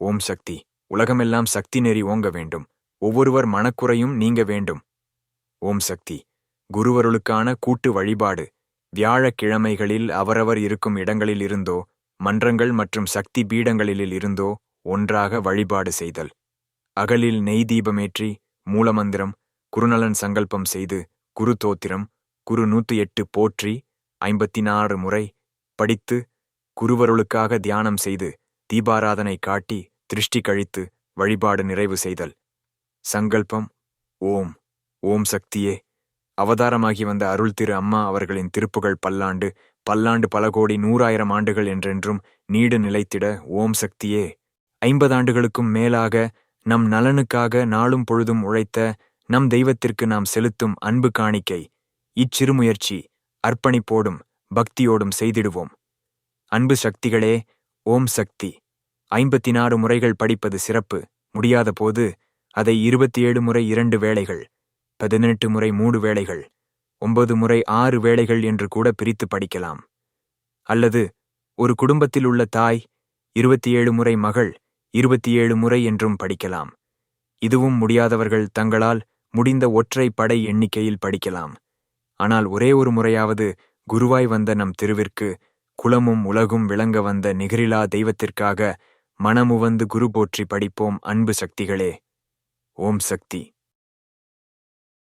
ஓம் சக்தி. உலகமெல்லாம் சக்தி நெறி ஓங்க வேண்டும். ஒவ்வொருவர் மனக்குறையும் நீங்க வேண்டும். ஓம் சக்தி. குருவருளுக்கான கூட்டு வழிபாடு. வியாழக்கிழமைகளில் அவரவர் இருக்கும் இடங்களில் இருந்தோ, மன்றங்கள் மற்றும் சக்தி பீடங்களில் இருந்தோ ஒன்றாக வழிபாடு செய்தல். அகலில் நெய் தீபமேற்றி, மூலமந்திரம், குருநலன் சங்கல்பம் செய்து, குரு தோத்திரம், குரு 108 போற்றி 54 முறை படித்து, குருவருளுக்காக தியானம் செய்து, தீபாராதனை காட்டி, திருஷ்டி கழித்து, வழிபாடு நிறைவு செய்தல். சங்கல்பம். ஓம். ஓம் சக்தியே. அவதாரமாகி வந்த அருள் திரு அம்மா அவர்களின் திருப்புகழ் பல்லாண்டு, பல்லாண்டு பல கோடி 100,000 ஆண்டுகள் என்றென்றும் நீடு நிலைத்திட ஓம் சக்தியே. 50 ஆண்டுகளுக்கும் மேலாக நம் நலனுக்காக நாளும் பொழுதும் உழைத்த நம் தெய்வத்திற்கு நாம் செலுத்தும் அன்பு காணிக்கை. இச்சிறு முயற்சி அர்ப்பணிப்போடும் பக்தியோடும் செய்திடுவோம். அன்பு சக்திகளே, ஓம் சக்தி. 54 முறைகள் படிப்பது சிறப்பு. முடியாத போது அதை 27 முறை 2 வேளைகள், 18 முறை 3 வேளைகள், 9 முறை 6 வேளைகள் என்று கூட பிரித்து படிக்கலாம். அல்லது ஒரு குடும்பத்தில் உள்ள தாய் 27 முறை, மகள் 27 முறை என்றும் படிக்கலாம். இதுவும் முடியாதவர்கள் தங்களால் முடிந்த ஒற்றை படை எண்ணிக்கையில் படிக்கலாம். ஆனால் ஒரே ஒரு முறையாவது குருவாய் வந்த நம் திருவிற்கு, குலமும் உலகும் விளங்க வந்த நிகரிலா தெய்வத்திற்காக மனமுவந்து குரு போற்றி படிப்போம் அன்பு சக்திகளே. ஓம் சக்தி.